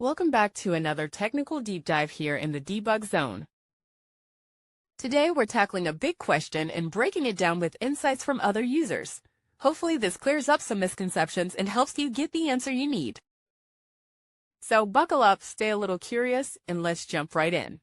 Welcome back to another technical deep dive here in the debug zone. Today we're tackling a big question and breaking it down with insights from other users. Hopefully this clears up some misconceptions and helps you get the answer you need. So buckle up, stay a little curious, and let's jump right in.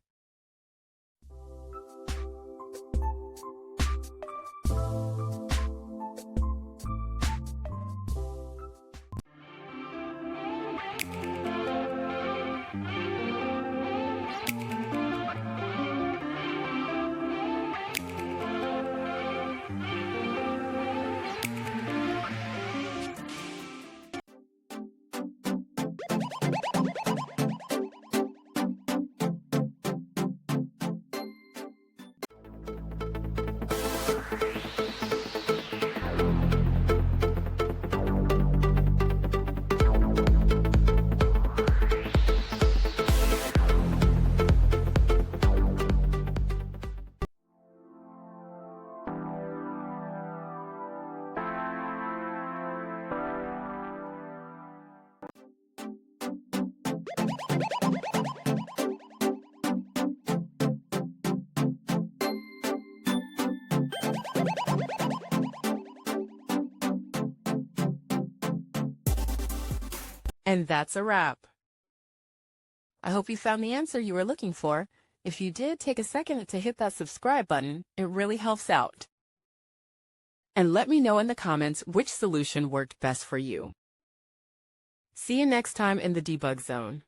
And that's a wrap. I hope you found the answer you were looking for. If you did, take a second to hit that subscribe button. It really helps out. And let me know in the comments which solution worked best for you. See you next time in the debug zone.